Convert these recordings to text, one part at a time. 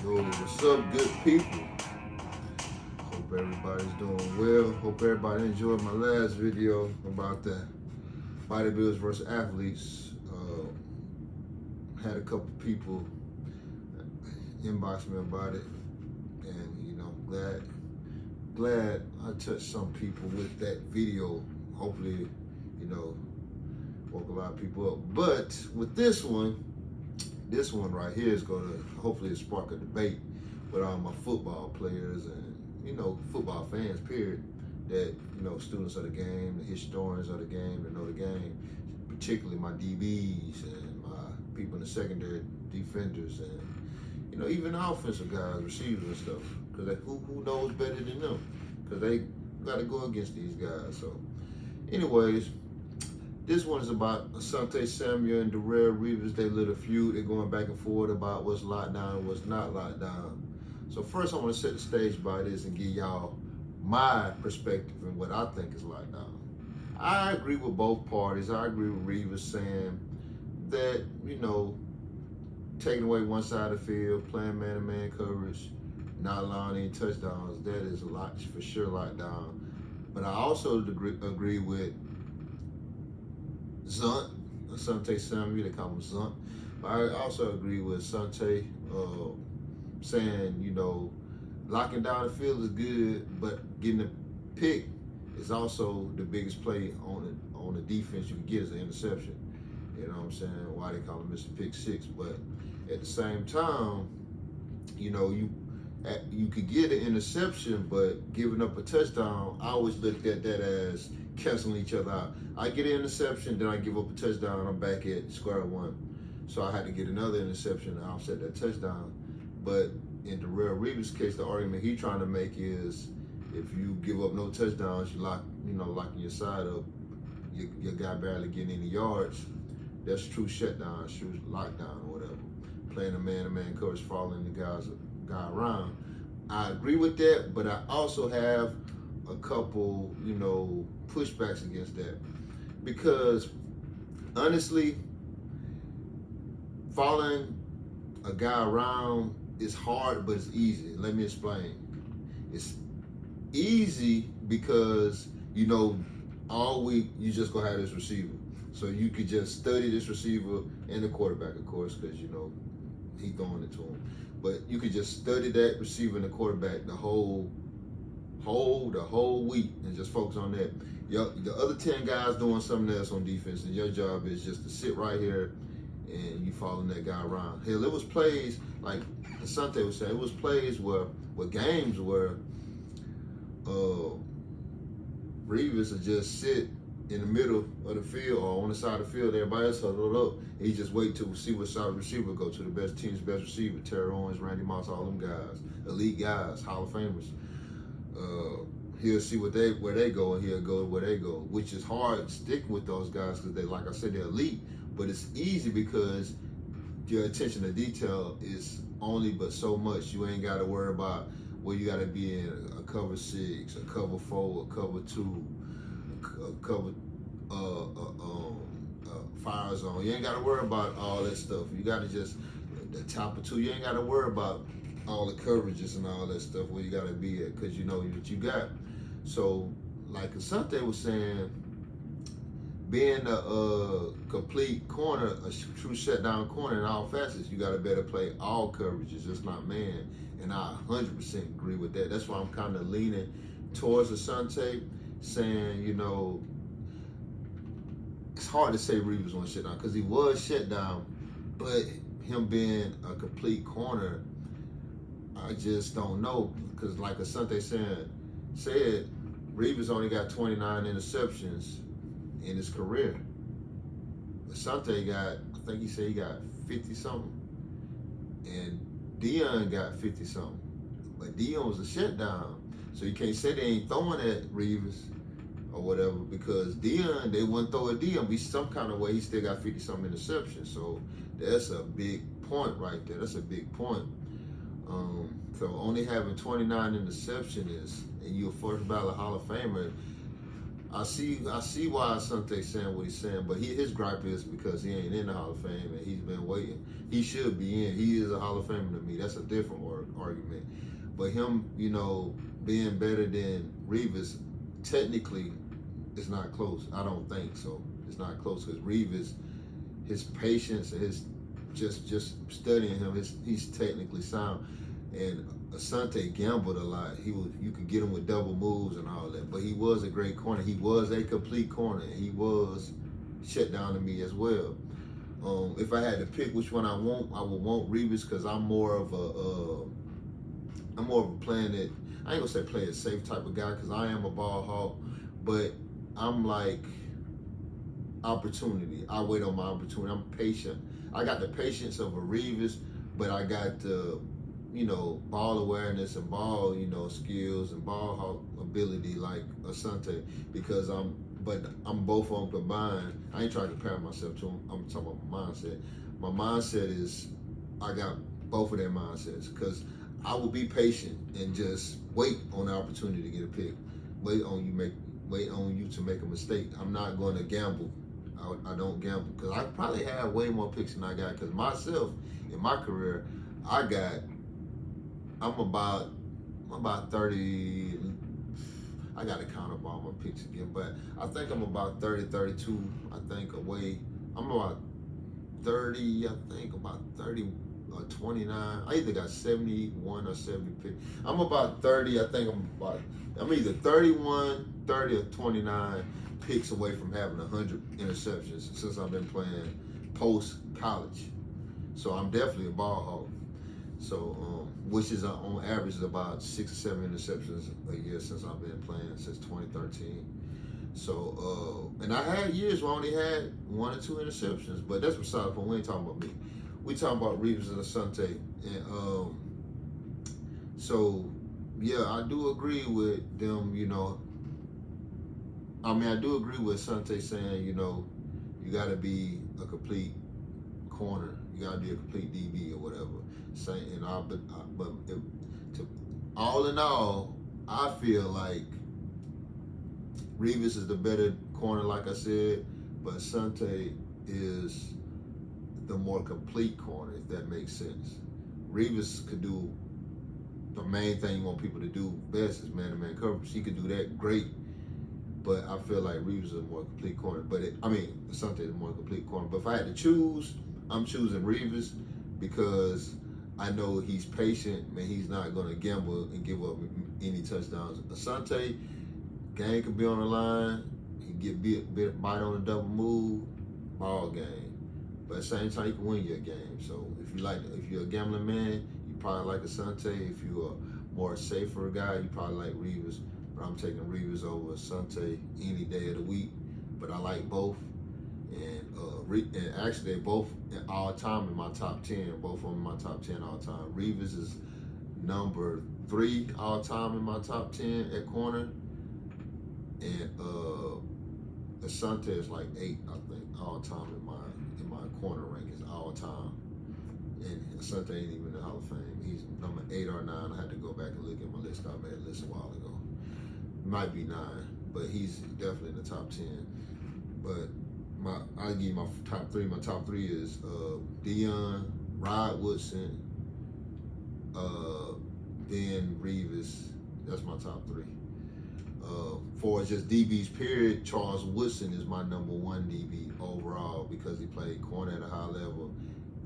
Yo, what's up, good people? Hope everybody's doing well. Hope everybody enjoyed my last video about the bodybuilders versus athletes. Had a couple people inbox me about it, and glad I touched some people with that video. Hopefully, woke a lot of people up. But with this one right here is going to hopefully spark a debate with all my football players and football fans, period, that students of the game, the historians of the game, that know the game, particularly my DBs and my people in the secondary, defenders, and even the offensive guys, receivers and stuff, because who knows better than them, because they got to go against these guys. So anyways, this one is about Asante Samuel and Revis. They lit a feud. They're going back and forth about what's locked down and what's not locked down. So first I want to set the stage by this and give y'all my perspective and what I think is locked down. I agree with both parties. I agree with Revis saying that, taking away one side of the field, playing man-to-man coverage, not allowing any touchdowns, that is a lot for sure locked down. But I also agree with Zunt, Asante Samuel, they call him Zunt. But I also agree with Asante saying, locking down the field is good, but getting a pick is also the biggest play on the defense you can get is an interception. You know what I'm saying? Why they call him Mr. Pick Six. But at the same time, you could get an interception, but giving up a touchdown, I always looked at that as canceling each other out. I get an interception, then I give up a touchdown, I'm back at square one. So I had to get another interception to offset that touchdown. But in the real Revis case, the argument he's trying to make is if you give up no touchdowns, you locking your side up, your guy barely getting any yards. That's true shutdown, true lockdown or whatever. Playing a man-to-man coverage, following the guy around. I agree with that, but I also have a couple, pushbacks against that. Because honestly, following a guy around is hard, but it's easy. Let me explain. It's easy because, all week you just gonna have this receiver. So you could just study this receiver and the quarterback, of course, because, he throwing it to him. But you could just study that receiver and the quarterback the whole week and just focus on that. The other 10 guys doing something else on defense, and your job is just to sit right here and you following that guy around. Hell, it was plays, like Asante was saying, it was plays where games where Revis would just sit in the middle of the field or on the side of the field, everybody else huddled up. He just wait to see what side of the receiver go to, the best team's best receiver, Terry Owens, Randy Moss, all them guys, elite guys, Hall of Famers. He'll see where they go, and he'll go where they go, which is hard sticking with those guys because they, like I said, they're elite. But it's easy because your attention to detail is only but so much. You ain't got to worry about where you got to be in a cover 6, a cover 4, a cover 2, a cover fire zone. You ain't got to worry about all that stuff. You got to just the top of 2. You ain't got to worry about all the coverages and all that stuff where you got to be at because you know what you got. So, like Asante was saying, being a complete corner, a true shutdown corner in all facets, you got to better play all coverages, just not man. And I 100% agree with that. That's why I'm kind of leaning towards Asante, saying, it's hard to say Revis was shut down because he was shut down, but him being a complete corner, I just don't know. Because like Asante said, Revis only got 29 interceptions in his career. Asante got, I think he said he got 50 something, and Dion got 50 something. But Dion was a shutdown, so you can't say they ain't throwing at Revis or whatever, because Dion, they wouldn't throw at Dion. Be some kind of way he still got 50 something interceptions. So that's a big point right there. That's a big point. So only having 29 interceptions and you're a first ballot Hall of Famer, I see why Asante saying what he's saying, but his gripe is because he ain't in the Hall of Fame and he's been waiting. He should be in. He is a Hall of Famer to me. That's a different argument. But him, being better than Revis, technically, it's not close. I don't think so. It's not close because Revis, his patience and his just studying him, he's technically sound. And Asante gambled a lot. You could get him with double moves and all that, but he was a great corner. He was a complete corner. He was shut down to me as well. If I had to pick which one I would want Revis because I'm more of a playing it. I ain't gonna say play it safe type of guy because I am a ball hawk, but I'm like opportunity. I wait on my opportunity. I'm patient. I got the patience of a Revis, but I got the ball awareness and ball, skills and ball hawk ability like Asante because I'm both of them combined. I ain't trying to compare myself to him. I'm talking about my mindset. My mindset is I got both of their mindsets because I will be patient and just wait on the opportunity to get a pick. Wait on you to make a mistake. I'm not going to gamble. I don't gamble because I probably have way more picks than I got because myself in my career I'm about 30. I got to count up all my picks again, but I think I'm about 30, 32. I think away. I'm about 30. I think about 30 or 29. I either got 71 or 70 picks. I'm about 30. I think I'm either 31, 30, or 29 picks away from having 100 interceptions since I've been playing post college. So I'm definitely a ball hawk. So, which is on average is about 6 or 7 interceptions a year since I've been playing since 2013. So, and I had years where I only had 1 or 2 interceptions, but that's beside the point. We ain't talking about me. We talking about Revis and Asante. And so, yeah, I do agree with them. I do agree with Asante saying, you got to be a complete corner. You got to be a complete DB or whatever. All in all, I feel like Revis is the better corner, like I said, but Asante is the more complete corner, if that makes sense. Revis could do the main thing you want people to do best is man-to-man coverage. He could do that great, but I feel like Revis is a more complete corner. Asante is a more complete corner. But if I had to choose, I'm choosing Revis because I know he's patient, man. He's not going to gamble and give up any touchdowns. Asante, game could be on the line. He get bite on a double move, ball game. But at the same time, he can win your game. So if you're a gambling man, you probably like Asante. If you're a more safer guy, you probably like Revis. But I'm taking Revis over Asante any day of the week. But I like both. And actually, they both all time in my top 10. Both of them in my top 10 all time. Revis is number 3 all time in my top 10 at corner, and Asante is like 8, I think, all time in my corner rankings all time. And Asante ain't even in the Hall of Fame. He's number 8 or 9. I had to go back and look at my list. I made a list a while ago. Might be 9, but he's definitely in the top 10. But I'll give you my top 3. My top 3 is Dion, Rod Woodson, then Revis. That's my top 3. For just DBs period, Charles Woodson is my number 1 DB overall because he played corner at a high level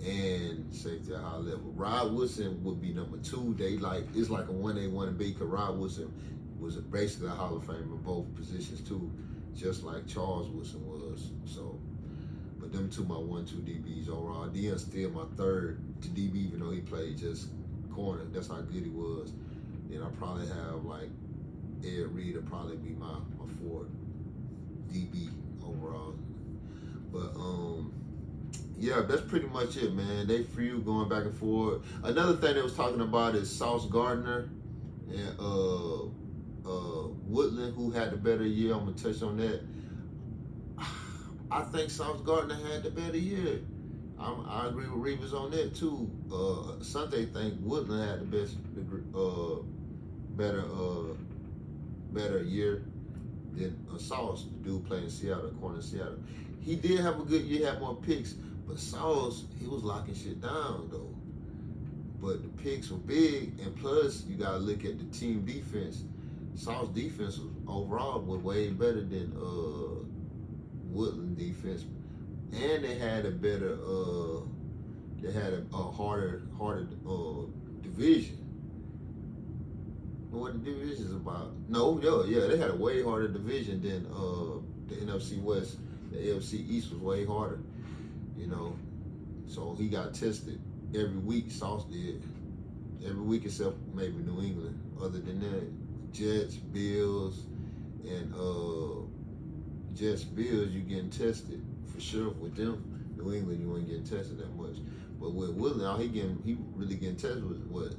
and safety at a high level. Rod Woodson would be number 2. It's like a 1A, 1B because Rod Woodson was basically a Hall of Fame in both positions too, just like Charles Woodson was. So, but them two my 1-2 DBs overall. Dion's still my 3rd to DB, even though he played just corner. That's how good he was. Then I probably have like Ed Reed will probably be my 4th DB overall. But yeah, that's pretty much it, man. They feud going back and forth. Another thing they was talking about is Sauce Gardner and Woodland, who had the better year. I'm gonna touch on that. I think Sauce Gardner had the better year. I agree with Revis on that too. Asante think Woodland had the better year than Sauce, the dude playing in Seattle, corner in Seattle. He did have a good year, had more picks, but Sauce, he was locking shit down though. But the picks were big, and plus you gotta look at the team defense. Sauce defense was overall way better than Woodland defense, and they had a better harder division. What the division is about? No, yeah, they had a way harder division than the NFC West. The AFC East was way harder, you know. So he got tested every week. Sauce did every week except maybe New England. Other than that, Jets, Bills, and Bills, you getting tested for sure with them. New England, you ain't getting tested that much. But with Woodland, all he really getting tested was what?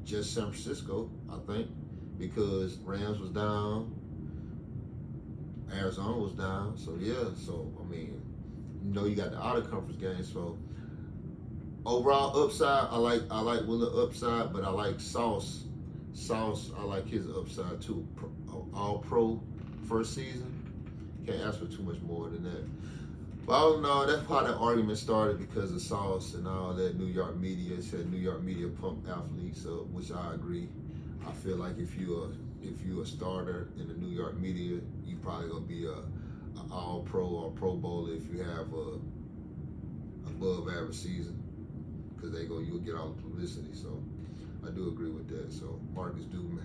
Just San Francisco, I think, because Rams was down, Arizona was down. So yeah, so I mean, you know, you got the out of conference games. So overall upside, I like Woodland upside, but I like Sauce. Sauce, I like his upside too. All pro first season. Can't ask for too much more than that. But I don't know, that's how that argument started because of Sauce and all that New York media. Said New York media pump athletes up, which I agree. I feel like if you're a starter in the New York media, you probably gonna be a all pro or pro bowler if you have a above average season, because you'll get all the publicity. So I do agree with that. So Marcus do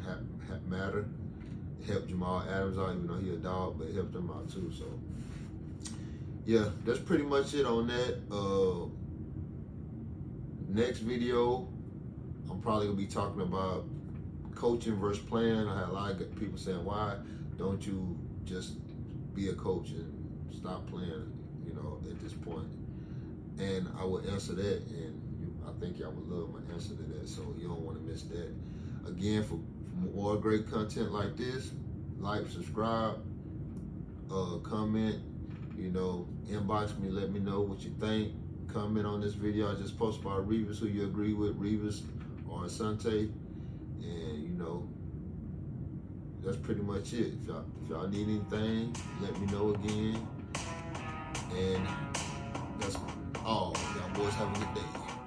matter. It helped Jamal Adams out, even though he a dog, but it helped him out too. So yeah, that's pretty much it on that. Next video, I'm probably gonna be talking about coaching versus playing. I had a lot of people saying, why don't you just be a coach and stop playing, you know, at this point? And I will answer that, and I think y'all would love my answer to that, so you don't want to miss that. Again, for more great content like this, like, subscribe, comment, you know, inbox me, let me know what you think. Comment on this video I just posted about Revis, who you agree with, Revis or Asante. And you know, that's pretty much it. If y'all need anything, let me know again. And that's all. Y'all boys have a good day.